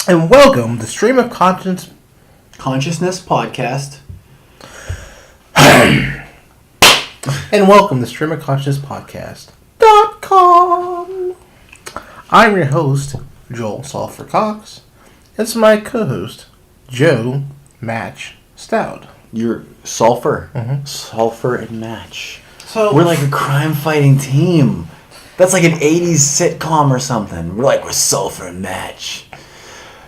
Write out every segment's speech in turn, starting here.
And welcome to Stream of Consciousness Podcast. And welcome to Stream of Consciousness Podcast.com. I'm your host, Joel Sulphur Cox. It's my co-host, Joe Match Stout. You're Sulphur. Mm-hmm. Sulphur and Match. So we're like a crime-fighting team. That's like an 80s sitcom or something. We're Sulphur and Match.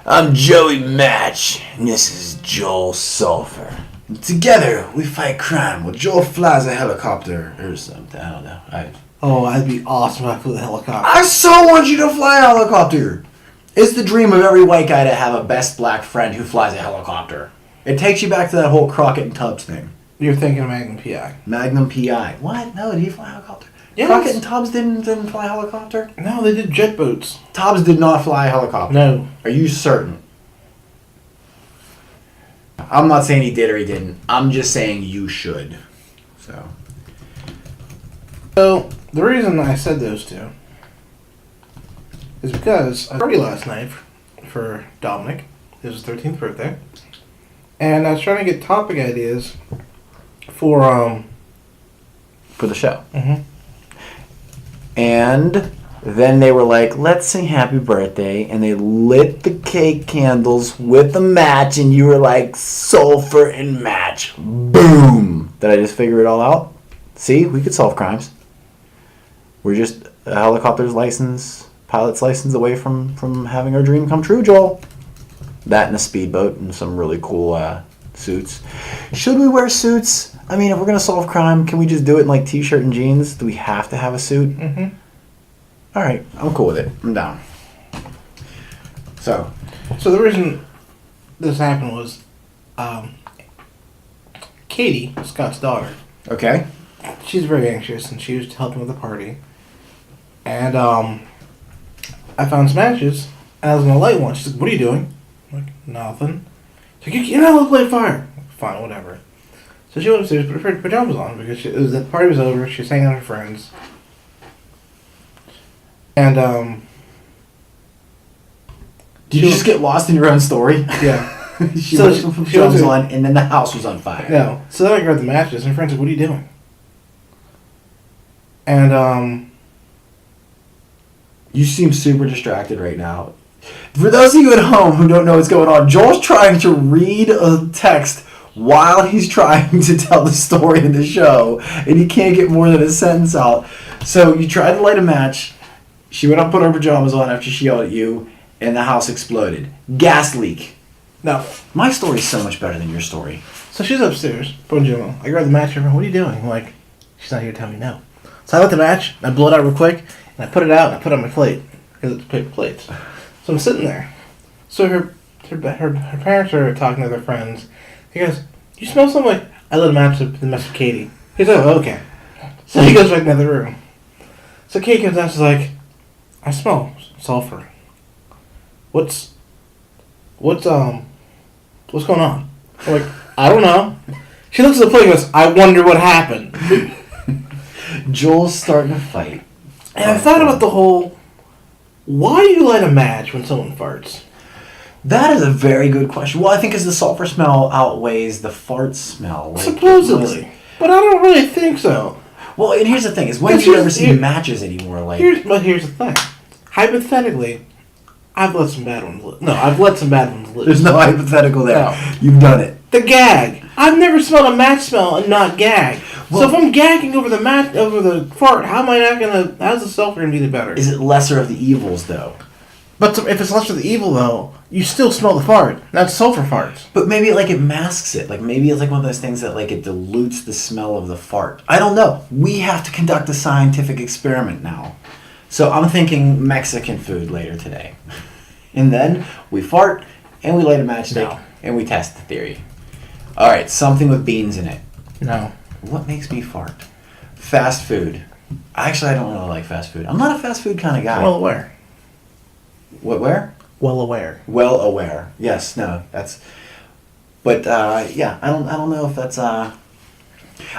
I'm Joey Match, and this is Joel Sulphur. Together, we fight crime. Well, Joel flies a helicopter or something. I don't know. that'd be awesome if I flew the helicopter. I so want you to fly a helicopter. It's the dream of every white guy to have a best black friend who flies a helicopter. It takes you back to that whole Crockett and Tubbs thing. You're thinking of Magnum P.I. Magnum P.I. What? No, did he fly a helicopter? Yes. Crockett and Tubbs didn't fly a helicopter? No, they did jet boats. Tubbs did not fly a helicopter. No. Are you certain? I'm not saying he did or he didn't. I'm just saying you should. So the reason I said those two is because I party last night for Dominic. It was his 13th birthday. And I was trying to get topic ideas for the show. Mm-hmm. And then they were like, let's sing happy birthday. And they lit the cake candles with a match. And you were like, Sulphur and Match. Boom. Did I just figure it all out? See, we could solve crimes. We're just a helicopter's license, pilot's license away from having our dream come true, Joel. That and a speedboat and some really cool suits. Should we wear suits? I mean, if we're going to solve crime, can we just do it in like t-shirt and jeans? Do we have to have a suit? Mm-hmm. All right, I'm cool with it. I'm down. So the reason this happened was Katie, Scott's daughter, okay. she's very anxious and she was helping with the party. And I found some matches and I was going to light one. She's like, what are you doing? I'm like, nothing. She's like, you're not allowed to light a fire. Fine, whatever. So she went upstairs, put her pajamas on because the party was over. She was hanging out with her friends. And, Did you just get lost in your own story? Yeah. she So put some pajamas on, and then the house was on fire. No. So then I grabbed the matches, and her friend's like, what are you doing? And, You seem super distracted right now. For those of you at home who don't know what's going on, Joel's trying to read a text while he's trying to tell the story in the show, and he can't get more than a sentence out. So you tried to light a match. She went up, put her pajamas on after she yelled at you, and the house exploded. Gas leak. no. My story's so much better than your story. So she's upstairs, pajama. I grabbed the match from her. What are you doing? I'm like, she's not here to tell me no. So I lit the match, and I blew it out real quick, and I put it out, and I put it on my plate, because it's paper plates. So I'm sitting there. So her parents are talking to their friends. He goes, you smell something? Like, I lit a match with Katie. He's like, oh, okay. So he goes back in the other room. So Katie comes out, she's like, I smell sulfur. What's going on? I'm like, I don't know. She looks at the plate and goes, I wonder what happened. Joel's starting to fight. And I thought about the whole, why do you light a match when someone farts? That is a very good question. Well, I think because the sulfur smell outweighs the fart smell. Like, supposedly. But I don't really think so. Well, and here's the thing: is when do you ever see matches anymore? Like, here's the thing. Hypothetically, I've let some bad ones live. No, I've let some bad ones live. There's no hypothetical there. No. You've done it. The gag. I've never smelled a match smell and not gag. Well, so if I'm gagging over the fart, how am I not gonna? How's the sulfur gonna be the better? Is it lesser of the evils though? But if it's lesser of the evil though, you still smell the fart. That's sulfur farts. But maybe it masks it. Like maybe it's like one of those things that it dilutes the smell of the fart. I don't know. We have to conduct a scientific experiment now. So I'm thinking Mexican food later today. And then we fart and we light a matchstick and we test the theory. All right, something with beans in it. No. What makes me fart? Fast food. Actually, I don't really like fast food. I'm not a fast food kind of guy. Well aware. What? Where? Well aware. Well aware. Yes. No. That's. But yeah, I don't know if that's. I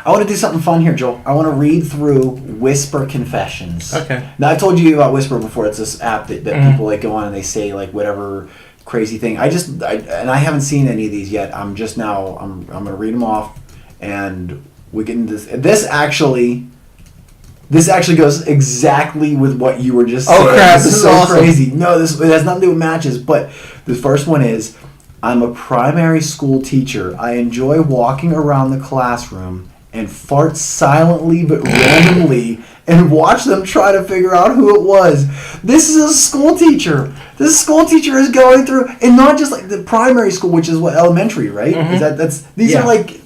want to do something fun here, Joel. I want to read through Whisper Confessions. Okay. Now I told you about Whisper before. It's this app that people go on and they say whatever crazy thing. I haven't seen any of these yet. I'm gonna read them off, and we get into this. This actually goes exactly with what you were just saying. Oh crap! This is so awesome. Crazy. No, it has nothing to do with matches. But the first one is, I'm a primary school teacher. I enjoy walking around the classroom and fart silently but randomly and watch them try to figure out who it was. This is a school teacher. This school teacher is going through, and not just like the primary school, which is what, elementary, right? Mm-hmm. These are like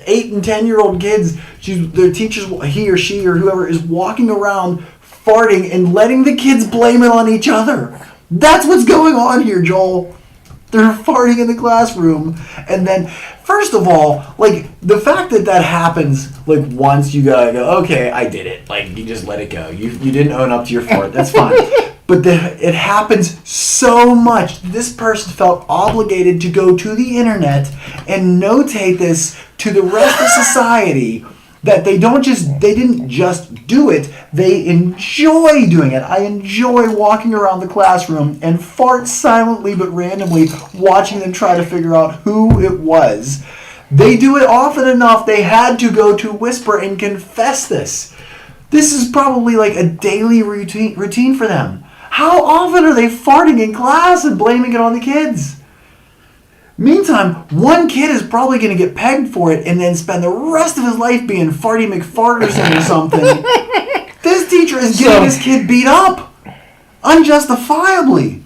8 and 10-year-old kids. Their teachers, he or she or whoever, is walking around farting and letting the kids blame it on each other. That's what's going on here, Joel. They're farting in the classroom, and then, first of all, like, the fact that happens, like, once, you gotta go, okay, I did it. Like, you just let it go. You didn't own up to your fart. That's fine. But it happens so much. This person felt obligated to go to the internet and notate this to the rest of society, that they didn't just do it, they enjoy doing it. I enjoy walking around the classroom and fart silently but randomly, watching them try to figure out who it was. They do it often enough, they had to go to Whisper and confess this. This is probably like a daily routine for them. How often are they farting in class and blaming it on the kids? Meantime, one kid is probably going to get pegged for it and then spend the rest of his life being Farty McFarterson or something. This teacher is getting this kid beat up. Unjustifiably.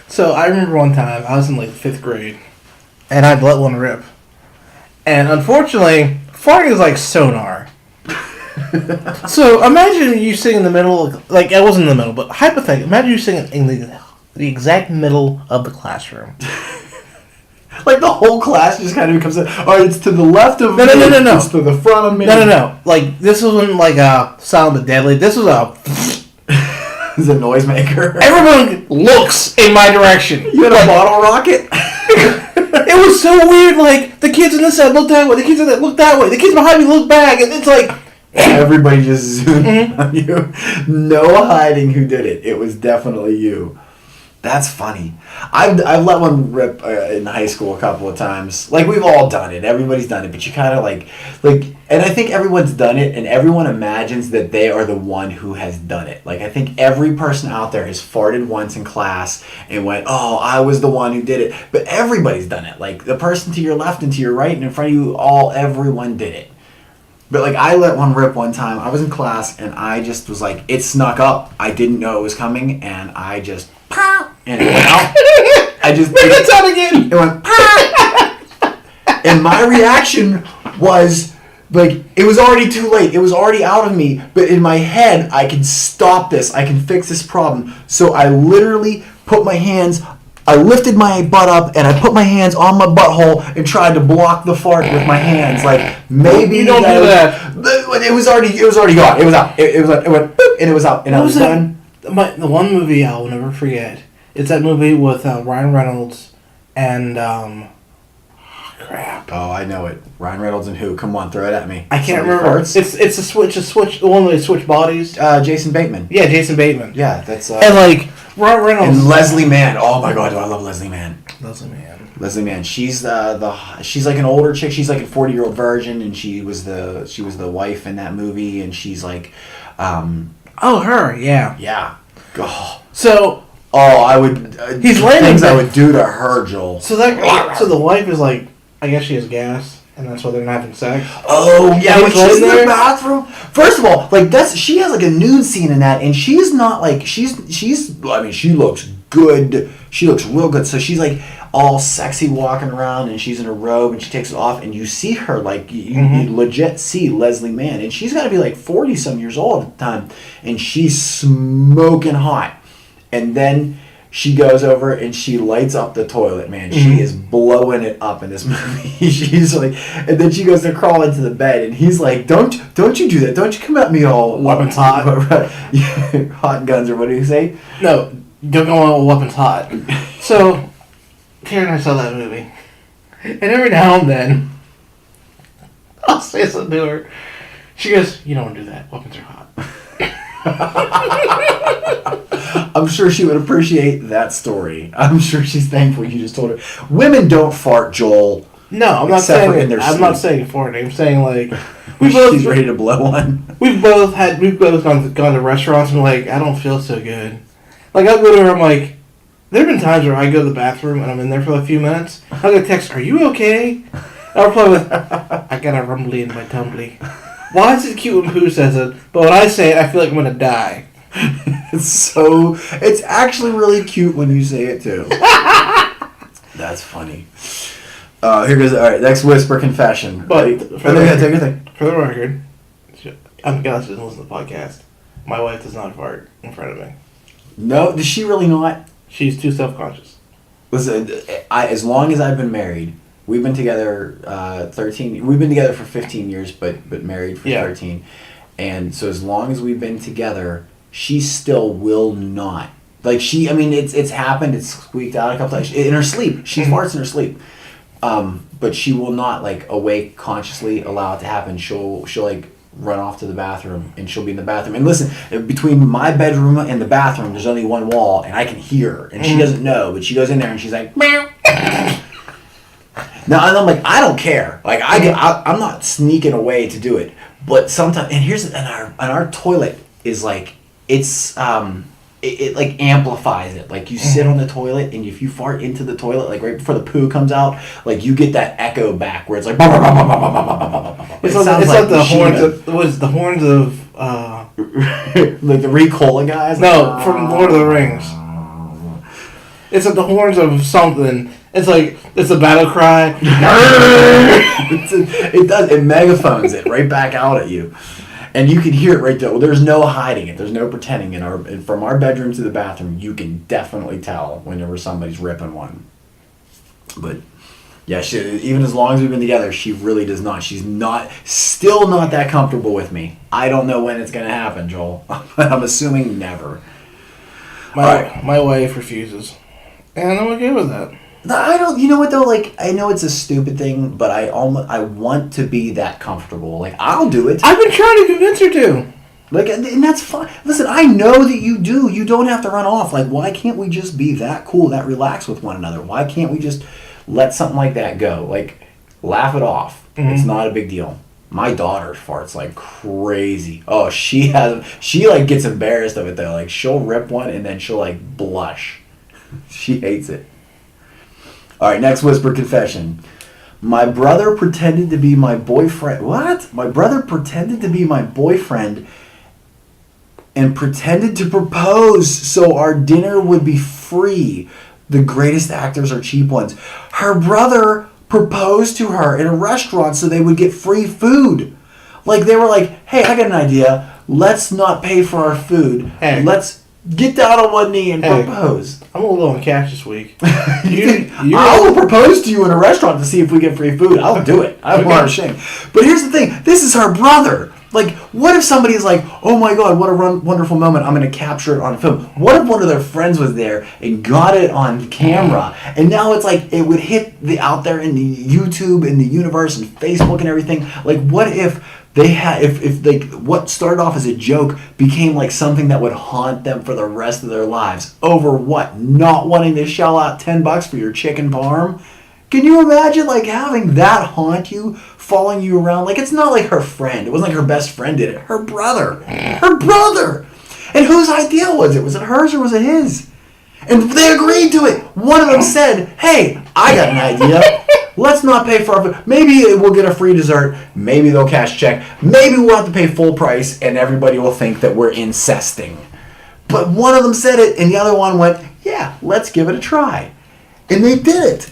So I remember one time, I was in like 5th grade, and I'd let one rip. And unfortunately, farting is like sonar. So imagine you sitting in the middle, like I wasn't in the middle, but hypothetically, imagine you sitting in the exact middle of the classroom. Like the whole class just kind of becomes alright, it's to the left of me. No. It's to the front of me. No. Like, this wasn't like a Silent but Deadly. This was a... It's a noisemaker. Everyone looks in my direction. You had a bottle rocket? It was so weird. Like, the kids on this side looked that way. The kids on that looked that way. The kids behind me looked back. And it's like... Everybody just zoomed on you. No hiding who did it. It was definitely you. That's funny. I've let one rip in high school a couple of times. Like, we've all done it. Everybody's done it. But you kind of like, and I think everyone's done it, and everyone imagines that they are the one who has done it. Like, I think every person out there has farted once in class and went, oh, I was the one who did it. But everybody's done it. Like, the person to your left and to your right and in front of you, everyone did it. But, like, I let one rip one time. I was in class, and I just was like, it snuck up. I didn't know it was coming, and I just, and it went out. I just... Make that sound again! It went, and my reaction was, like, it was already too late. It was already out of me. But in my head, I can stop this. I can fix this problem. So I literally put my hands... I lifted my butt up and I put my hands on my butthole and tried to block the fart with my hands. Like, maybe you don't do that. It was already gone. It was out. It went boop, and it was out. And I was done. The one movie I'll never forget. It's that movie with Ryan Reynolds and crap. Oh, I know it. Ryan Reynolds and who? Come on, throw it at me. I can't remember. It's a switch. The one where they switch bodies. Jason Bateman. Yeah, Jason Bateman. Yeah, that's. And like Ryan Reynolds and Leslie Mann. Oh my God, do I love Leslie Mann. Leslie Mann. She's she's like an older chick. She's like a 40-year-old virgin, and she was the wife in that movie, and she's like, oh, her. Yeah. Yeah. Oh. So. Oh, I would. He's landing. Things I would do to her, Joel. So the wife is like, I guess she has gas, and that's why they're not having sex. Oh yeah, when she's in the bathroom. First of all, like she has like a nude scene in that, and she's not like she's. I mean, she looks good. She looks real good. So she's like all sexy walking around, and she's in a robe, and she takes it off, and you see her like you legit see Leslie Mann, and she's got to be like 40-some years old at the time, and she's smoking hot. And then she goes over and she lights up the toilet, man. She is blowing it up in this movie. She's like, and then she goes to crawl into the bed, and he's like, "Don't you do that? Don't you come at me all weapons hot, hot guns, or what do you say?" No, don't go on weapons hot. So, Karen and I saw that movie, and every now and then, I'll say something to her. She goes, "You don't want to do that. Weapons are hot." I'm sure she would appreciate that story. I'm sure she's thankful you just told her. Women don't fart, Joel. No, I'm not Except for saying. in their I'm not sleep. saying farting. I'm saying like we both. She's ready to blow one. We've both gone to restaurants and like I don't feel so good. Like I'll go to her. I'm like, there have been times where I go to the bathroom and I'm in there for a few minutes. I'll get a text, "Are you okay?" I'll reply with, "I got a rumbly in my tumbly." Why is it cute when Pooh says it, but when I say it, I feel like I'm gonna die. It's actually really cute when you say it too. That's funny. Here goes. All right, next whisper confession. But Right? for the Take your thing. For the record, I'm glad she doesn't listen to the podcast. My wife does not fart in front of me. No, does she really not? She's too self-conscious. Listen, as long as I've been married, we've been together 13. We've been together for 15 years, but married for 13. And so as long as we've been together, she still will not. Like I mean, it's happened. It's squeaked out a couple times in her sleep. She farts in her sleep, but she will not like awake consciously allow it to happen. She'll like run off to the bathroom and she'll be in the bathroom. And listen, between my bedroom and the bathroom, there's only one wall, and I can hear her, and she doesn't know, but she goes in there and she's like, meow. Now, and I'm like, I don't care. Like I'm not sneaking away to do it. But sometimes, and our toilet is like it's it like amplifies it. Like you sit on the toilet, and if you fart into the toilet, like right before the poo comes out, like you get that echo back where it's like. It's like the horns of the horns of like the Ricola guys. No, from Lord of the Rings. It's like the horns of something. It's like it's a battle cry. It does. It megaphones it right back out at you, and you can hear it right there. There's no hiding it. There's no pretending. From our bedroom to the bathroom, you can definitely tell whenever somebody's ripping one. But yeah, even as long as we've been together, she really does not. She's still not that comfortable with me. I don't know when it's gonna happen, Joel. But I'm assuming never. My wife refuses, and I'm okay with that. I don't. You know what though? Like I know it's a stupid thing, but I want to be that comfortable. Like I'll do it. I've been trying to convince her to. Like, and that's fine. Listen, I know that you do. You don't have to run off. Like, why can't we just be that cool, that relaxed with one another? Why can't we just let something like that go? Like, laugh it off. Mm-hmm. It's not a big deal. My daughter farts like crazy. Oh, she like gets embarrassed of it though. Like she'll rip one and then she'll like blush. She hates it. All right, next whisper confession. My brother pretended to be my boyfriend. What? My brother pretended to be my boyfriend and pretended to propose so our dinner would be free. The greatest actors are cheap ones. Her brother proposed to her in a restaurant so they would get free food. Like they were like, "Hey, I got an idea. Let's not pay for our food. Hey. Let's get down on one knee and propose." I'm a little on cash this week. I will propose to you in a restaurant to see if we get free food. I'll do it. I'm not ashamed. But here's the thing. This is her brother. Like, what if somebody's like, "Oh my God, what a wonderful moment. I'm going to capture it on film." What if one of their friends was there and got it on camera? And now it's like it would hit out there in the YouTube and the universe and Facebook and everything. Like, what if they had, if like what started off as a joke became like something that would haunt them for the rest of their lives over what? Not wanting to shell out $10 for your chicken parm? Can you imagine like having that haunt you, following you around? Like it's not like her friend. It wasn't like her best friend did it. Her brother. Her brother. And whose idea was it? Was it hers or was it his? And they agreed to it. One of them said, "Hey, I got an idea. Let's not pay for our food. Maybe we'll get a free dessert. Maybe they'll cash check. Maybe we'll have to pay full price and everybody will think that we're incesting." But one of them said it and the other one went, "Yeah, let's give it a try." And they did it.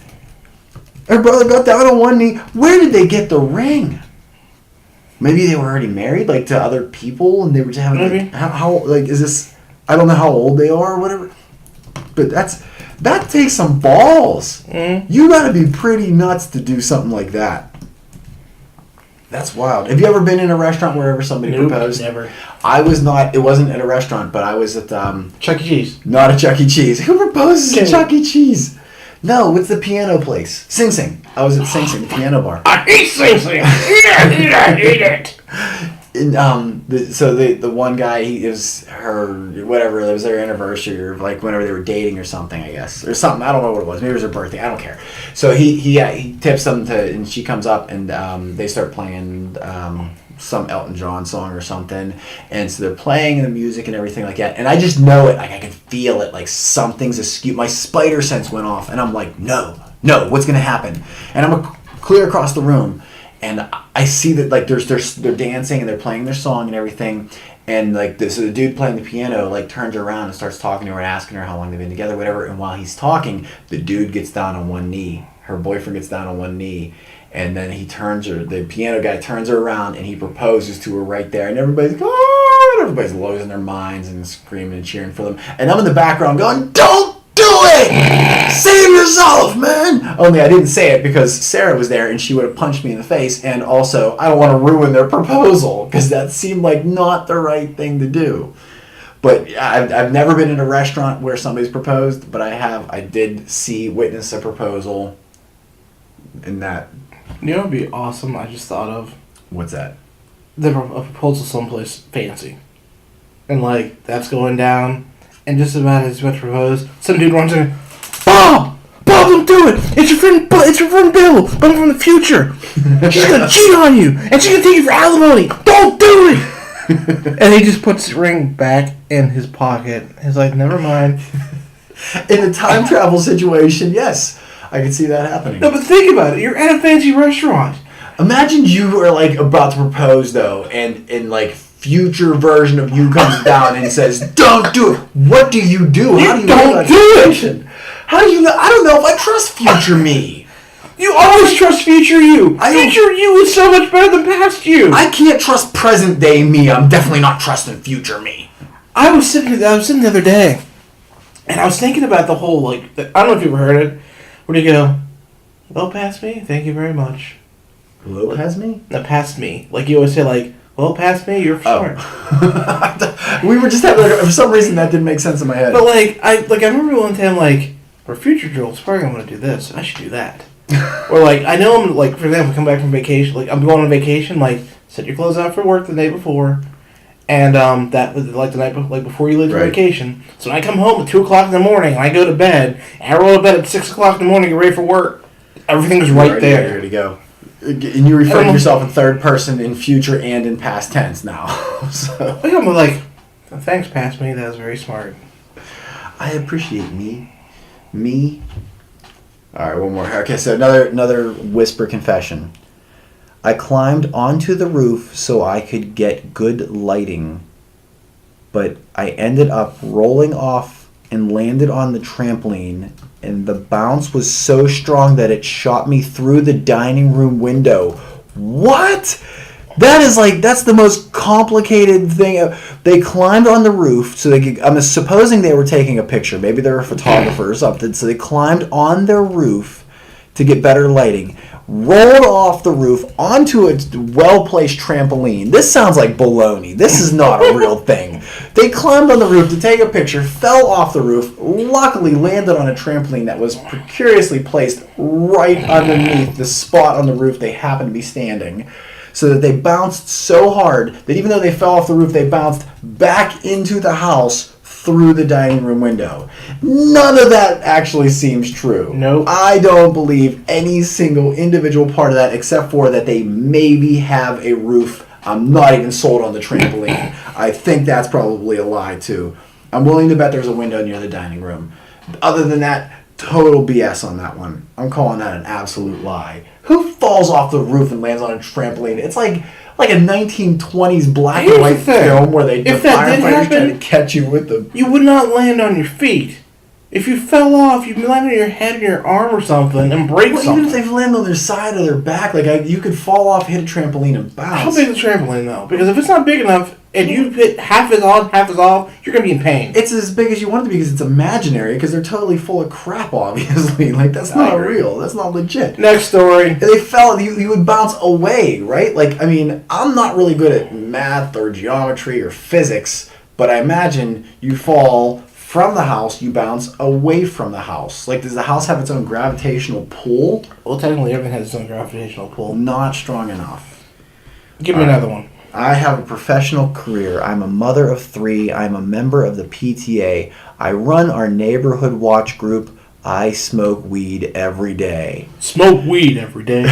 Her brother got down on one knee. Where did they get the ring? Maybe they were already married, like to other people, and they were just having like, how like is this? I don't know how old they are or whatever. But that takes some balls. You gotta be pretty nuts to do something like that. That's wild. Have you ever been in a restaurant wherever somebody proposed? Never. I was not. It wasn't at a restaurant, but I was at Chuck E. Cheese. Not a Chuck E. Cheese. Who proposes at Chuck E. Cheese? No, it's the piano place. Sing Sing. I was at Sing Sing, the piano bar. I hate Sing Sing. Eat it. the one guy, it was her, whatever, it was their anniversary or like whenever they were dating or something, I guess, or something. I don't know what it was. Maybe it was her birthday. I don't care. So he tips them and she comes up and they start playing some Elton John song or something, and so they're playing the music and everything like that, and I just know it, like I can feel it, like something's askew. My spider sense went off, and I'm like, no, what's gonna happen? And I'm clear across the room, and I see that like they're dancing and they're playing their song and everything, and like so the dude playing the piano like turns around and starts talking to her and asking her how long they've been together, whatever. And while he's talking, the dude gets down on one knee. Her boyfriend gets down on one knee. And then the piano guy turns her around and he proposes to her right there. And everybody's like, oh, and everybody's losing their minds and screaming and cheering for them. And I'm in the background going, don't do it! Save yourself, man! Only I didn't say it because Sarah was there and she would have punched me in the face. And also, I don't want to ruin their proposal because that seemed like not the right thing to do. But I've never been in a restaurant where somebody's proposed, but I did witness a proposal in that. You know what would be awesome? I just thought of What's that? a proposal someplace fancy, and like that's going down, and just about as about to propose, some dude runs in. Bob, don't do it! It's your friend Bill, but from the future. She's gonna cheat on you, and she's gonna take you for alimony. Don't do it! And he just puts the ring back in his pocket. He's like, never mind. In a time travel situation, yes. I can see that happening. No, but think about it. You're at a fancy restaurant. Imagine you are like about to propose though, and like future version of you comes down and says, "Don't do it." What do you do? How do you don't do it? How do you know? I don't know if I trust future me. You always trust future you. Future you is so much better than past you. I can't trust present day me. I'm definitely not trusting future me. I was sitting the other day, and I was thinking about the whole like. I don't know if you ever heard it. Where do you go? Well, past me. Thank you very much. Hello, past me? No, past me. Like you always say, like, well, past me. You're smart. We were just having for some reason that didn't make sense in my head. But I remember one time like, for future Jules, probably I'm gonna do this. I should do that. Or like I know I'm like, for example, come back from vacation. Like I'm going on vacation. Like set your clothes out for work the day before. And that was like the night before you leave for vacation. So when I come home at 2:00 in the morning and I go to bed, and I roll to bed at 6:00 in the morning, get ready for work. Everything's right there. Ready to go. And you refer to yourself in third person, in future and in past tense now. So I'm like, thanks, past me. That was very smart. I appreciate me. All right, one more. Okay, so another whisper confession. I climbed onto the roof so I could get good lighting, but I ended up rolling off and landed on the trampoline, and the bounce was so strong that it shot me through the dining room window. What? That's the most complicated thing. They climbed on the roof so I'm supposing they were taking a picture. Maybe they were a photographer or something. So they climbed on their roof to get better lighting. Rolled off the roof onto a well-placed trampoline. This sounds like baloney. This is not a real thing. They climbed on the roof to take a picture, fell off the roof, luckily landed on a trampoline that was precariously placed right underneath the spot on the roof they happened to be standing, so that they bounced so hard that even though they fell off the roof, they bounced back into the house through the dining room window. None of that actually seems true. Nope. I don't believe any single individual part of that, except for that they maybe have a roof. I'm not even sold on the trampoline. I think that's probably a lie too. I'm willing to bet there's a window near the dining room. Other than that, total BS on that one. I'm calling that an absolute lie. Who falls off the roof and lands on a trampoline? It's like a 1920s black and white film where the firefighters trying to catch you with the... You would not land on your feet. If you fell off, you'd land on your head or your arm or something and break something. Even if they land on their side or their back, you could fall off, hit a trampoline, and bounce. How big is the trampoline, though? Because if it's not big enough, and you hit half is on, half is off, you're going to be in pain. It's as big as you want it to be because it's imaginary, because they're totally full of crap, obviously. That's not real. That's not legit. Next story. They fell, you would bounce away, right? I'm not really good at math or geometry or physics, but I imagine you fall from the house, you bounce away from the house. Does the house have its own gravitational pull? Well, technically everything has its own gravitational pull. Not strong enough. Give me another one. I have a professional career. I'm a mother of 3. I'm a member of the PTA. I run our neighborhood watch group. I smoke weed every day. Smoke weed every day.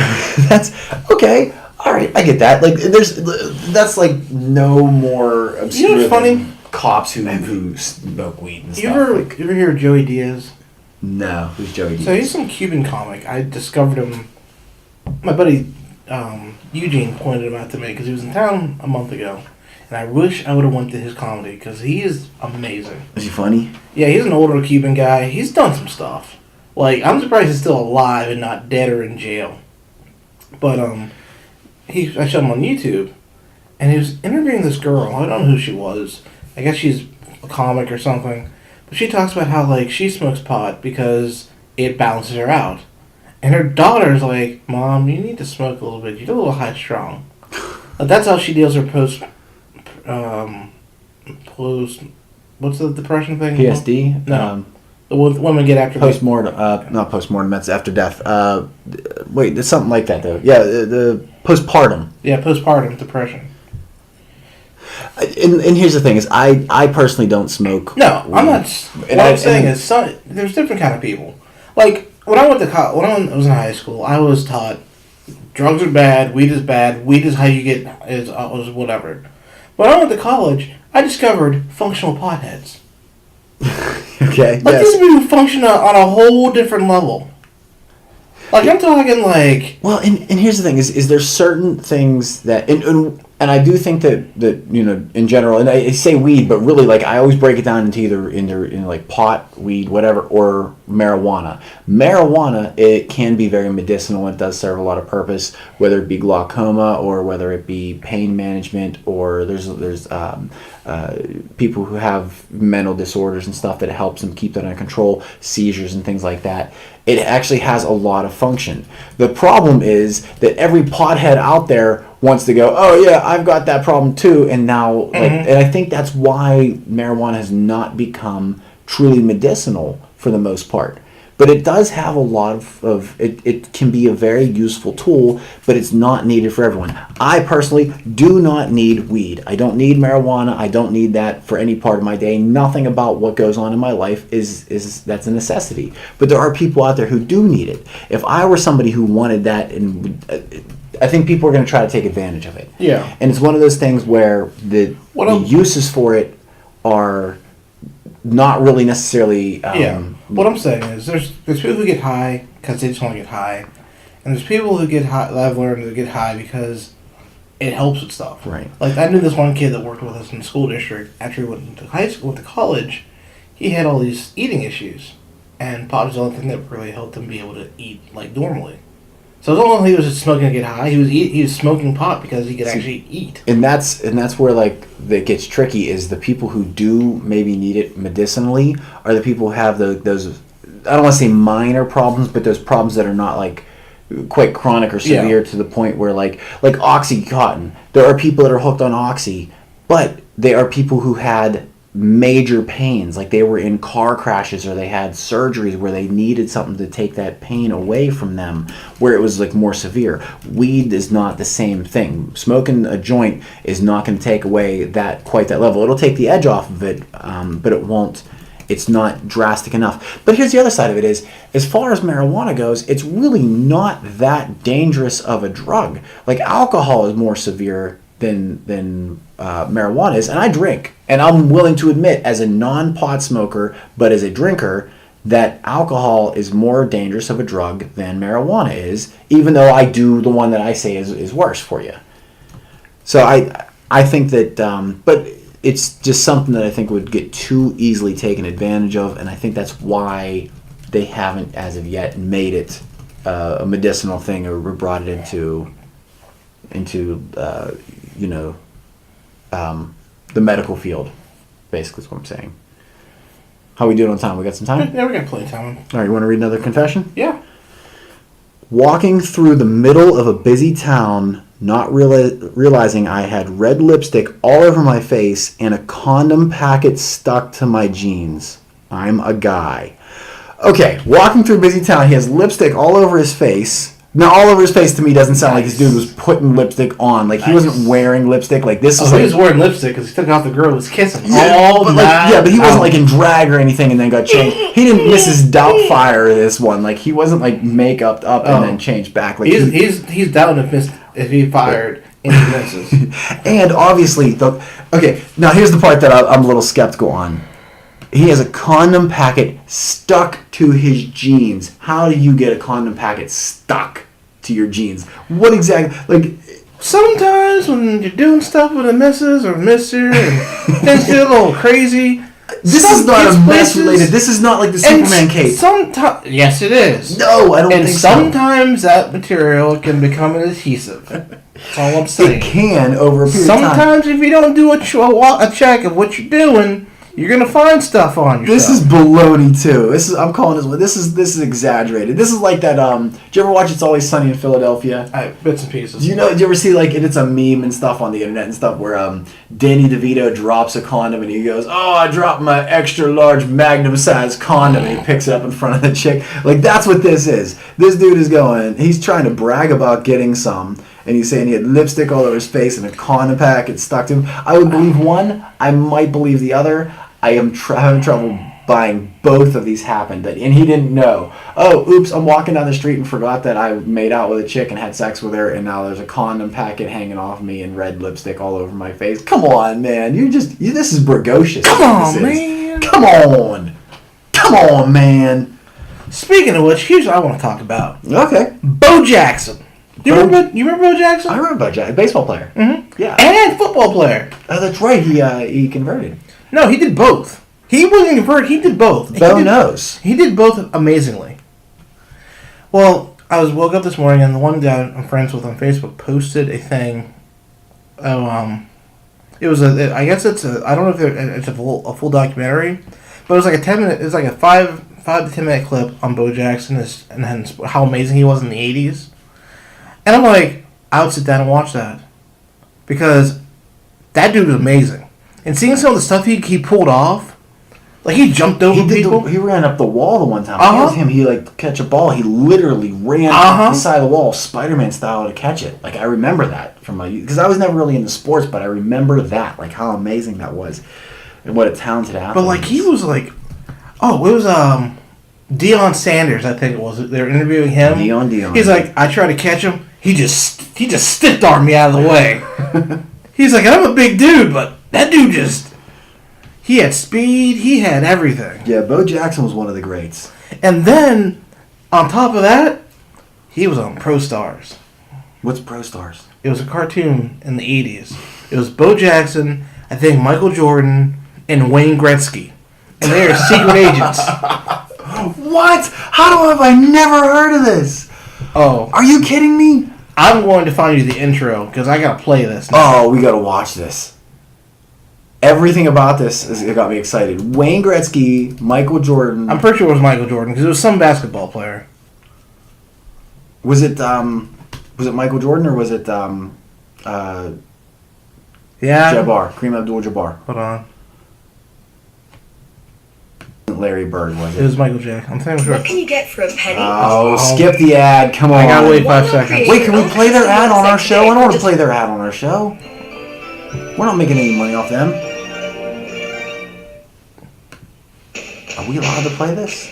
That's okay. All right, I get that. Like, that's like no more obscure You know what's funny? than cops who smoke weed and You stuff. ever, Like, you ever hear of Joey Diaz? no, who's Joey Diaz? So he's some Cuban comic. I discovered him. My buddy Eugene pointed him out to me because he was in town a month ago, and I wish I would have went to his comedy because he is amazing. Is he funny? Yeah, he's an older Cuban guy. He's done some stuff. Like, I'm surprised he's still alive and not dead or in jail. But I showed him on YouTube, and he was interviewing this girl. I don't know who she was. I guess she's a comic or something. But she talks about how, like, she smokes pot because it balances her out. And her daughter's like, Mom, you need to smoke a little bit. You're a little high strung. Like, that's how she deals with post, what's the depression thing? PSD? No. The women get after Postmortem. Not postmortem, that's after death. Wait, there's something like that, though. Yeah, the postpartum. Yeah, postpartum depression. And here's the thing: is I personally don't smoke. No, weed. I'm not. What I'm saying is, there's different kind of people. Like when I went to when I was in high school, I was taught drugs are bad, weed is bad, weed is how you get is whatever. When I went to college, I discovered functional potheads. Okay. Like Yes. these people function on a whole different level. Like I'm talking like. Well, and here's the thing: is there certain things that and I do think that you know in general, and I say weed, but really like I always break it down into either like pot, weed, whatever, or marijuana. Marijuana, it can be very medicinal. It does serve a lot of purpose, whether it be glaucoma or whether it be pain management, or there's people who have mental disorders and stuff that it helps them keep that under control, seizures and things like that. It actually has a lot of function. The problem is that every pothead out there wants to go, oh yeah, I've got that problem too, and now, like, and I think that's why marijuana has not become truly medicinal for the most part. But it does have a lot of it can be a very useful tool, but it's not needed for everyone. I personally do not need weed. I don't need marijuana. I don't need that for any part of my day. Nothing about what goes on in my life is that's a necessity. But there are people out there who do need it. If I were somebody who wanted that, and I think people are going to try to take advantage of it. Yeah. And it's one of those things where the uses for it are not really necessarily. What I'm saying is, there's people who get high because they just want to get high, and there's people who get high. That I've learned to get high because it helps with stuff. Right. Like I knew this one kid that worked with us in the school district. After he went to high school, went to college, he had all these eating issues, and pot was the only thing that really helped him be able to eat like normally. So it wasn't like he was just smoking to get high. He was smoking pot because he could actually eat. And that's where like that gets tricky. Is the people who do maybe need it medicinally are the people who have those I don't want to say minor problems, but those problems that are not like quite chronic or severe to the point where like OxyContin. There are people that are hooked on Oxy, but they are people who had major pains, like they were in car crashes or they had surgeries where they needed something to take that pain away from them, where it was like more severe. Weed is not the same thing. Smoking a joint is not going to take away quite that level. It'll take the edge off of it, but it won't. It's not drastic enough. But here's the other side of it is, as far as marijuana goes, it's really not that dangerous of a drug. Like alcohol is more severe than marijuana is, and I drink, and I'm willing to admit, as a non-pot smoker, but as a drinker, that alcohol is more dangerous of a drug than marijuana is, even though I do the one that I say is worse for you. So I think that, but it's just something that I think would get too easily taken advantage of, and I think that's why they haven't, as of yet, made it a medicinal thing or brought it into the medical field, basically is what I'm saying. How we doing on time? We got some time? Yeah, we got plenty of time. All right, you want to read another confession? Yeah. Walking through the middle of a busy town, not realizing I had red lipstick all over my face and a condom packet stuck to my jeans. I'm a guy. Okay, walking through a busy town, he has lipstick all over his face, Now, all over his face to me doesn't sound like Nice. this dude was putting lipstick on. Like, he wasn't Nice. wearing lipstick. Like, this was Oh, he like... was wearing lipstick because he took off the girl who was kissing. but he wasn't like in drag or anything and then got changed. He didn't Mrs. Doubtfire this one. Like, he wasn't like makeup up and then changed back. Like, he's down if he fired any misses. and obviously, okay, now here's the part that I'm a little skeptical on. He has a condom packet stuck to his jeans. How do you get a condom packet stuck to your jeans? What exactly? Like, Sometimes when you're doing stuff with a missus or mister and things get a little crazy. this is not a mess related. This is not like the Superman cape. Sometimes, yes, it is. No, I don't And think so. sometimes that material can become an adhesive. That's all I'm It saying. can over a period of time. Sometimes if you don't do a check of what you're doing, you're gonna find stuff on yourself. This is baloney too. I'm calling this. This is exaggerated. This is like that. Did you ever watch It's Always Sunny in Philadelphia? Bits and pieces. Did you ever see like it's a meme and stuff on the internet and stuff where Danny DeVito drops a condom and he goes, "Oh, I dropped my extra large Magnum size condom," and he picks it up in front of the chick. Like, that's what this is. This dude is going. He's trying to brag about getting some. And he's saying he had lipstick all over his face and a condom packet stuck to him. I would believe one. I might believe the other. I am having trouble buying both of these happened. And he didn't know. Oh, oops, I'm walking down the street and forgot that I made out with a chick and had sex with her, and now there's a condom packet hanging off me and red lipstick all over my face. Come on, man. This is bragocious. Come on, This is. man. Come on. Come on, man. Speaking of which, here's what I want to talk about. Okay. Bo Jackson. You remember Bo Jackson? I remember about Jack, baseball player. Mm-hmm. Yeah. And football player. Oh, that's right. He converted. No, he did both. He wasn't converted. He did both. Bo knows. He did both amazingly. Well, I woke up this morning and the one guy I'm friends with on Facebook posted a thing. It was I guess it's I don't know if it's a full documentary, but it was like a 10-minute. It was like a 5 to 10 minute clip on Bo Jackson and how amazing he was in the '80s. And I'm like, I would sit down and watch that because that dude was amazing. And seeing some of the stuff he pulled off, like he jumped over people. He ran up the wall the one time. Uh-huh. It was him. He like catch a ball. He literally ran up the side of the wall, Spider-Man style, to catch it. Like, I remember that from my because I was never really into sports, but I remember that, like how amazing that was, and what a talented athlete. But like he was like, it was Deion Sanders, I think it was. They were interviewing him. Deion. He's like, I tried to catch him. He just stiff armed me out of the way. He's like, I'm a big dude, but that dude he had speed. He had everything. Yeah, Bo Jackson was one of the greats. And then on top of that, he was on Pro Stars. What's Pro Stars? It was a cartoon in the 80s. It was Bo Jackson, I think Michael Jordan, and Wayne Gretzky. And they are secret agents. What? Have I never heard of this? Oh. Are you kidding me? I'm going to find you the intro because I got to play this now. Oh, we got to watch this. Everything about this it got me excited. Wayne Gretzky, Michael Jordan. I'm pretty sure it was Michael Jordan because it was some basketball player. Was it Michael Jordan or was it Yeah. Jabbar, Kareem Abdul-Jabbar? Hold on. Larry Bird, was It it? was Michael Jackson. I'm saying sure. What can you get for a penny? Oh, skip the ad. Come on. I gotta wait 5 seconds. Wait, can we play their ad on our show? I don't want to play their ad on our show. We're not making any money off them. Are we allowed to play this?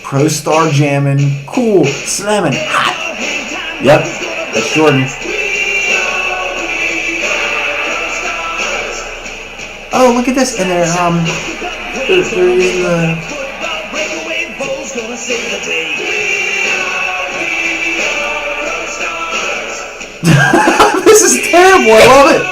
Pro Star jamming, cool, slamming, hot. Yep, that's Jordan. Oh, look at this, and they're using the. This is terrible. I love it.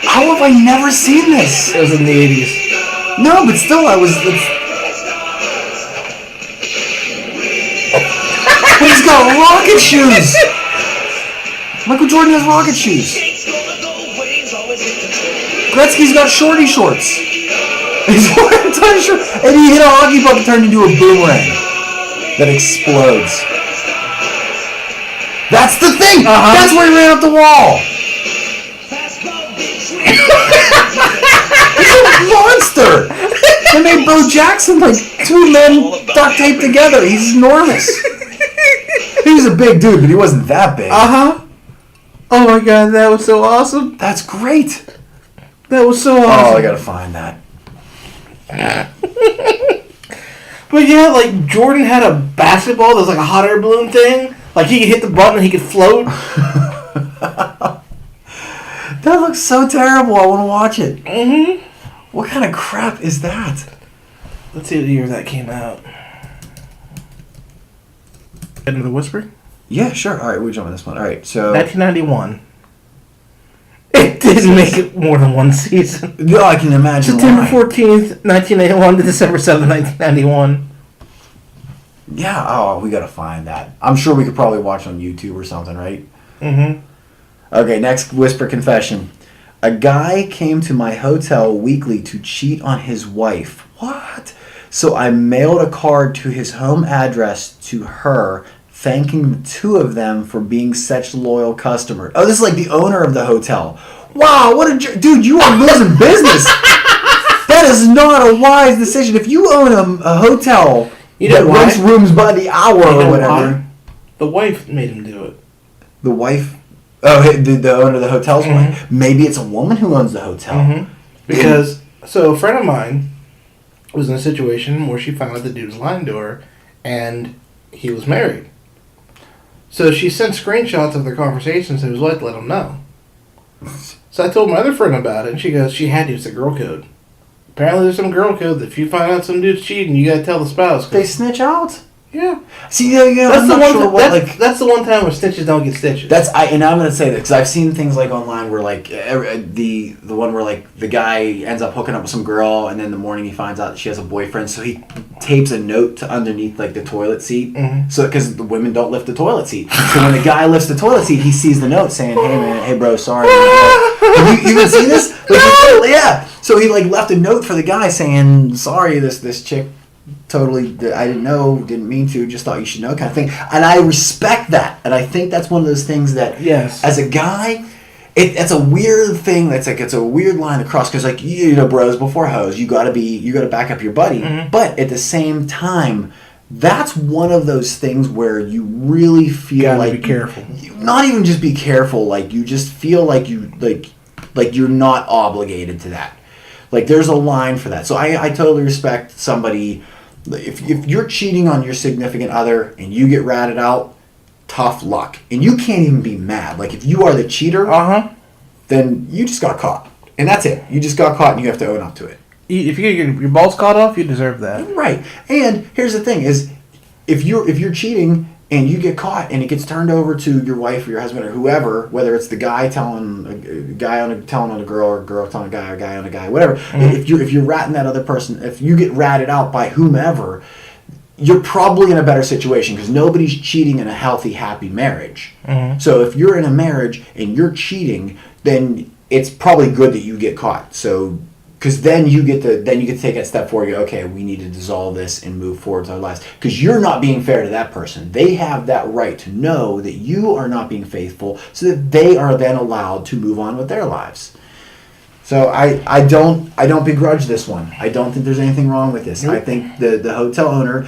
How have I never seen this? It was in the 80s. No, but still, I was. But he's got rocket shoes. Michael Jordan has rocket shoes. Gretzky's got shorty shorts. He's wearing tiny shorts, and he hit a hockey puck and turned into a boomerang that explodes. That's the thing. That's where he ran up the wall. He's a monster. They made Bo Jackson like two men duct taped together. He's enormous. He was a big dude, but he wasn't that big. Uh-huh. Oh my god, that was so awesome. That's great. That was so awesome. Oh, I gotta find that. But yeah, like Jordan had a basketball that was like a hot air balloon thing. Like he could hit the button and he could float. That looks so terrible. I want to watch it. Mm-hmm. What kind of crap is that? Let's see what year that came out. End of the Whisper? Yeah, sure. All right, we'll jump on this one. All right, so 1991. It didn't make it more than one season. no, I can imagine September why. 14th, 1981 to December 7th, 1991. Yeah. Oh, we gotta find that. I'm sure we could probably watch on YouTube or something, right? Mm-hmm. Okay, next whisper confession. A guy came to my hotel weekly to cheat on his wife. What? So I mailed a card to his home address to her, thanking the two of them for being such loyal customers. Oh, this is like the owner of the hotel. Wow, what a dude! You are losing business. That is not a wise decision. If you own a hotel You know that why? rents rooms by the hour You or know whatever, why? The wife made him do it. the wife. Oh, the owner of the hotel's Mhm. wife. Maybe it's a woman who owns the hotel. Mm-hmm. Because, so a friend of mine was in a situation where she found out the dude was lying to her, and he was married. So she sent screenshots of their conversations to his wife to let him know. So I told my other friend about it, and she goes, she had to use the girl code. Apparently there's some girl code that if you find out some dude's cheating, you gotta tell the spouse. They snitch out. Yeah. See, yeah, That's I'm the not one. sure what like. That's the one time where stitches don't get stitches. And I'm gonna say that because I've seen things like online where like the one where like the guy ends up hooking up with some girl and then in the morning he finds out that she has a boyfriend, so he tapes a note to underneath like the toilet seat, so because the women don't lift the toilet seat, so when the guy lifts the toilet seat, he sees the note saying, "Hey man, hey bro, sorry." Have you even seen this? Like, yeah. So he like left a note for the guy saying, "Sorry, this chick." Totally, I didn't know, didn't mean to, just thought you should know, kind of thing. And I respect that, and I think that's one of those things that, yes, as a guy, it's a weird thing. That's like it's a weird line to cross because, like, you know, bros before hoes, you gotta back up your buddy. Mm-hmm. But at the same time, that's one of those things where you really feel gotta like be careful. Not even just be careful, like you just feel like you like you're not obligated to that. Like there's a line for that. So I totally respect somebody. If you're cheating on your significant other and you get ratted out, tough luck. And you can't even be mad. Like if you are the cheater, then you just got caught. And that's it. You just got caught and you have to own up to it. If you get your balls caught off, you deserve that. Right. And here's the thing is if you're cheating and you get caught and it gets turned over to your wife or your husband or whoever, whether it's the guy telling telling on a girl or a girl telling a guy or a guy on a guy, whatever. Mm-hmm. If you're ratting that other person, if you get ratted out by whomever, you're probably in a better situation because nobody's cheating in a healthy, happy marriage. Mm-hmm. So if you're in a marriage and you're cheating, then it's probably good that you get caught. So because then you get to take that step forward. You go, okay, we need to dissolve this and move forward with our lives. Because you're not being fair to that person. They have that right to know that you are not being faithful, so that they are then allowed to move on with their lives. So I don't begrudge this one. I don't think there's anything wrong with this. I think the hotel owner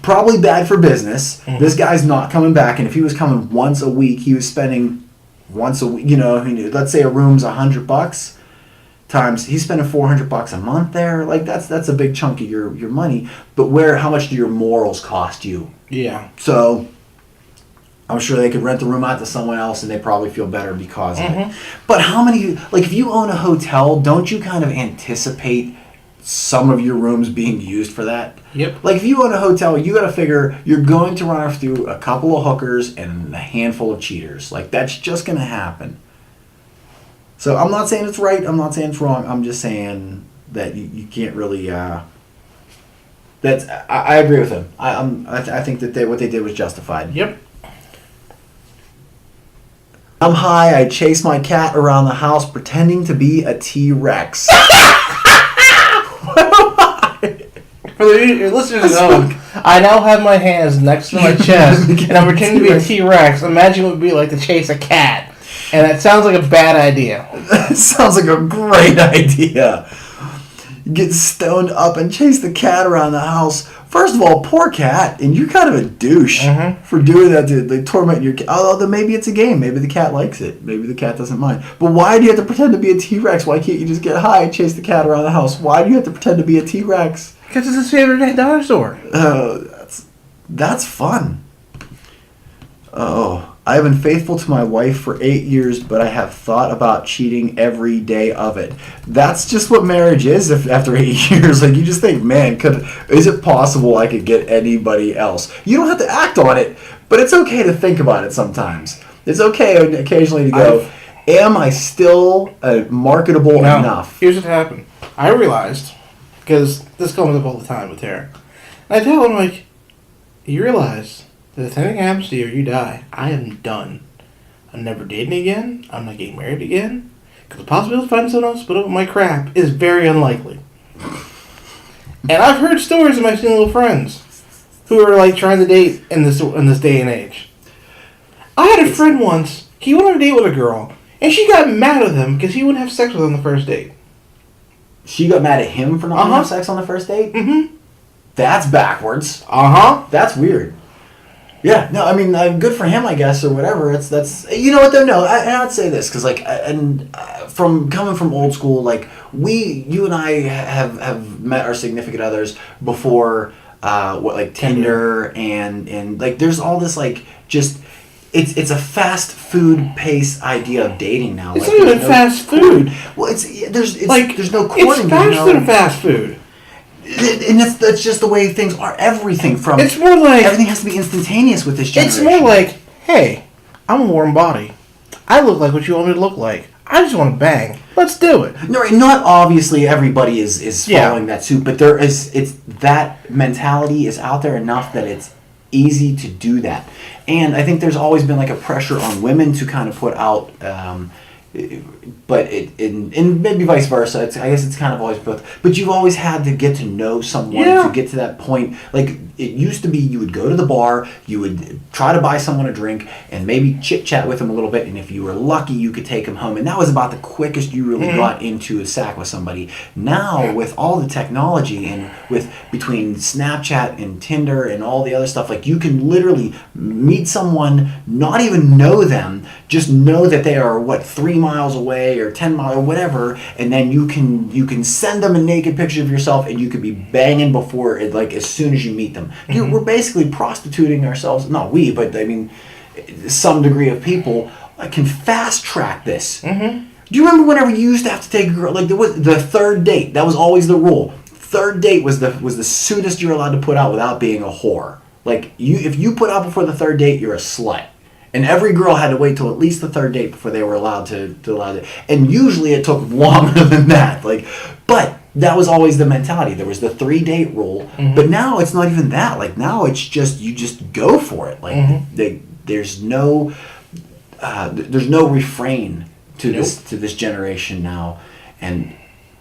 probably bad for business. Mm-hmm. This guy's not coming back, and if he was coming once a week, he was spending once a week. You know, let's say a room's $100. Times he's spending $400 a month there. Like that's a big chunk of your money. But how much do your morals cost you? Yeah. So I'm sure they could rent the room out to someone else and they probably feel better because of it. But how many, like if you own a hotel, don't you kind of anticipate some of your rooms being used for that? Yep. Like if you own a hotel, you got to figure you're going to run through a couple of hookers and a handful of cheaters. Like that's just going to happen. So I'm not saying it's right. I'm not saying it's wrong. I'm just saying that you can't really. I agree with him. I think that what they did was justified. Yep. I'm high. I chase my cat around the house pretending to be a T-Rex. For the listeners at home, I now have my hands next to my chest and I'm pretending to be a T-Rex. Imagine what it would be like to chase a cat. And that sounds like a bad idea. That sounds like a great idea. get stoned up and chase the cat around the house. First of all, poor cat, and you're kind of a douche for doing that to like, torment your cat. Although maybe it's a game. Maybe the cat likes it. Maybe the cat doesn't mind. But why do you have to pretend to be a T-Rex? Why can't you just get high and chase the cat around the house? Why do you have to pretend to be a T-Rex? Because it's his favorite dinosaur. That's fun. Oh, I have been faithful to my wife for 8 years, but I have thought about cheating every day of it. That's just what marriage is after 8 years. Like, you just think, man, is it possible I could get anybody else? You don't have to act on it, but it's okay to think about it sometimes. It's okay occasionally to go, am I still marketable enough? Here's what happened. I realized, because this comes up all the time with Tara. And I tell him, like, you realize that if anything happens to you or you die, I am done. I'm never dating again. I'm not getting married again. Because the possibility of finding someone else to put up with my crap is very unlikely. And I've heard stories of my single friends who are like trying to date in this day and age. I had a friend once. He went on a date with a girl, and she got mad at him because he wouldn't have sex with her on the first date. She got mad at him for not having sex on the first date? Mm-hmm. That's backwards. That's weird. Yeah, no, I mean, good for him, I guess, or whatever. That's you know what though? No, I would say this because like, from coming from old school, like you and I have met our significant others before, like Tinder and like there's all this like just. It's a fast food pace idea of dating now. It's not even fast food. Well, there's no courting. It's faster than fast food. And that's just the way things are. Everything from it's more like everything has to be instantaneous with this generation. It's more like, hey, I'm a warm body. I look like what you want me to look like. I just want to bang. Let's do it. No, not obviously everybody is following that suit, but it's that mentality is out there enough that it's easy to do that. And I think there's always been like a pressure on women to kind of put out, but and maybe vice versa. I guess it's kind of always both. But you've always had to get to know someone to get to that point. Like it used to be, you would go to the bar, you would try to buy someone a drink, and maybe chit chat with them a little bit. And if you were lucky, you could take them home. And that was about the quickest you really got into a sack with somebody. Now with all the technology and with between Snapchat and Tinder and all the other stuff, like you can literally meet someone, not even know them, just know that they are 3 miles away or 10 miles or whatever, and then you can send them a naked picture of yourself and you could be banging before it, like as soon as you meet them. We're basically prostituting ourselves, not we, but I mean some degree of people can fast track this. Do you remember whenever you used to have to take a girl, like there was the third date, that was always the rule. Third date was the soonest you're allowed to put out without being a whore. Like if you put out before the third date, you're a slut. And every girl had to wait till at least the third date before they were allowed to allow it. And usually it took longer than that. But that was always the mentality. There was the 3-date rule. But now it's not even that. Like now it's just you just go for it. Like there's no refrain to this generation now. And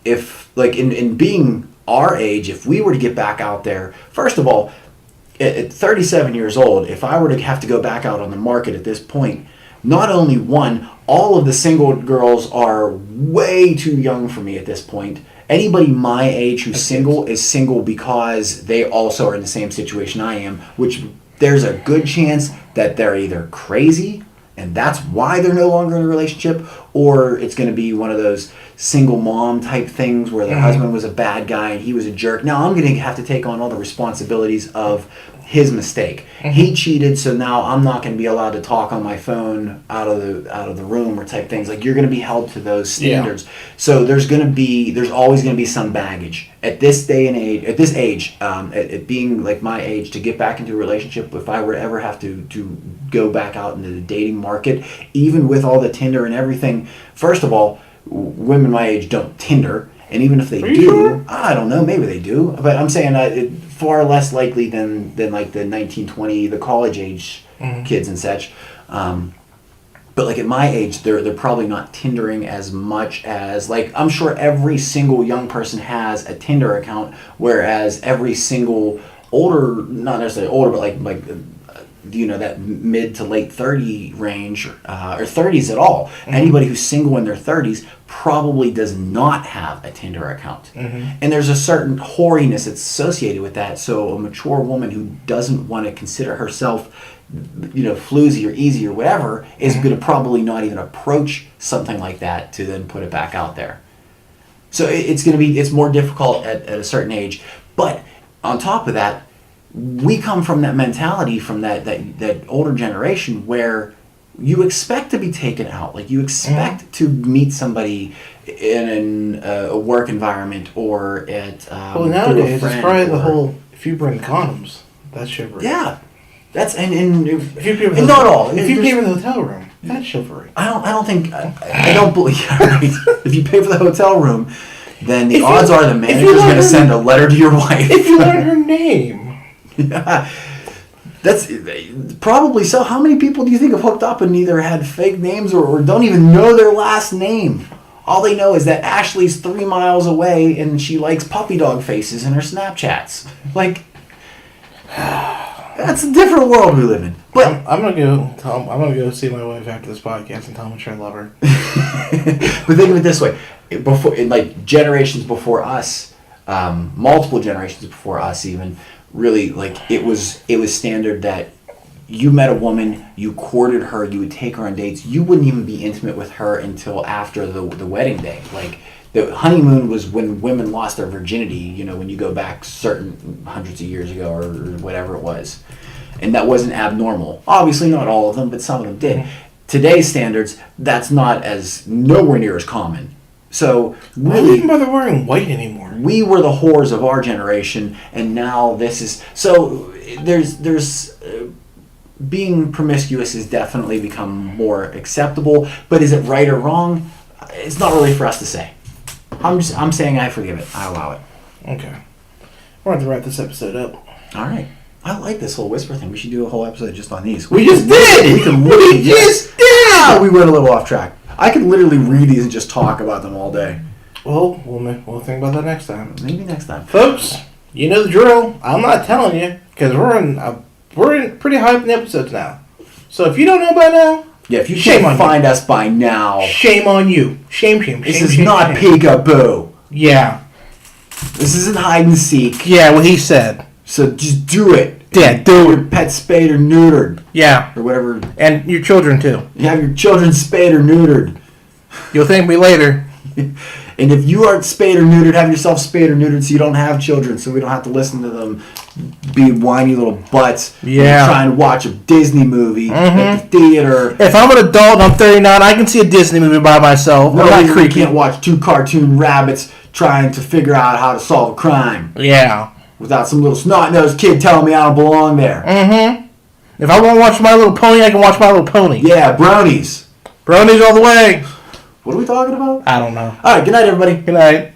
if like in being our age, if we were to get back out there, first of all, at 37 years old, if I were to have to go back out on the market at this point, not only one, all of the single girls are way too young for me at this point. Anybody my age who's single is single because they also are in the same situation I am, which there's a good chance that they're either crazy and that's why they're no longer in a relationship, or it's going to be one of those single mom type things where their husband was a bad guy and he was a jerk. Now I'm going to have to take on all the responsibilities of his mistake. He cheated, so now I'm not going to be allowed to talk on my phone out of the room or type things. Like you're going to be held to those standards. So there's always going to be some baggage at this day and age. At this age, at being like my age, to get back into a relationship, if I were to ever have to go back out into the dating market, even with all the Tinder and everything, first of all, women my age don't Tinder, and even if they do, sure? I don't know, maybe they do, but I'm saying far less likely than like the 19, 20, the college age kids and such. But like at my age, they're probably not Tindering as much as, like, I'm sure every single young person has a Tinder account, whereas every single older, not necessarily older, but like that mid to late 30 range, or 30s at all. Anybody who's single in their 30s probably does not have a Tinder account. And there's a certain hoariness that's associated with that. So a mature woman who doesn't want to consider herself, floozy or easy or whatever, is going to probably not even approach something like that to then put it back out there. So it's more difficult at a certain age. But on top of that, we come from that mentality from that older generation where you expect to be taken out. Like, you expect to meet somebody in a work environment or at well, nowadays it's probably the whole, if you bring condoms, that's chivalry. Yeah. That's and if you pay for not all. If you pay for the hotel room, that's chivalry. I don't believe right. If you pay for the hotel room, then the odds are the manager's going to send a letter to your wife. If you learn her name. Yeah. That's probably so. How many people do you think have hooked up and either had fake names or don't even know their last name? All they know is that Ashley's 3 miles away and she likes puppy dog faces in her Snapchats. Like, that's a different world we live in. But I'm gonna go see my wife after this podcast and tell her I love her. But think of it this way: like generations before us, multiple generations before us, even really, like it was standard that you met a woman, you courted her, you would take her on dates. You wouldn't even be intimate with her until after the wedding day. Like, the honeymoon was when women lost their virginity, when you go back certain hundreds of years ago or whatever it was. And that wasn't abnormal. Obviously not all of them, but some of them did. Today's standards, that's nowhere near as common. So really, I don't even bother wearing white anymore. We were the whores of our generation, and now this is... So there's being promiscuous has definitely become more acceptable, but is it right or wrong? It's not really for us to say. I'm saying I forgive it. I allow it. Okay. We're going to wrap this episode up. All right. I like this whole whisper thing. We should do a whole episode just on these. We just did! We can literally just did! We went a little off track. I could literally read these and just talk about them all day. Well, we'll think about that next time. Maybe next time. Folks, you know the drill. I'm not telling you, because we're in pretty high up in the episodes now. So if you don't know by now... Yeah, if you can't find us by now... Shame on you. Shame. This is not peekaboo. Yeah. This isn't hide and seek. Yeah, what he said. So just do it. Yeah, do it. Your pet spayed or neutered. Yeah. Or whatever. And your children, too. You have your children spayed or neutered. You'll thank me later. And if you aren't spayed or neutered, have yourself spayed or neutered so you don't have children, so we don't have to listen to them be whiny little butts. Yeah. Trying to watch a Disney movie at the theater. If I'm an adult and I'm 39, I can see a Disney movie by myself. No, I'm not creepy. You can't watch 2 cartoon rabbits trying to figure out how to solve a crime. Yeah. Without some little snot-nosed kid telling me I don't belong there. If I want to watch My Little Pony, I can watch My Little Pony. Yeah, brownies. Brownies all the way. What are we talking about? I don't know. All right, good night, everybody. Good night.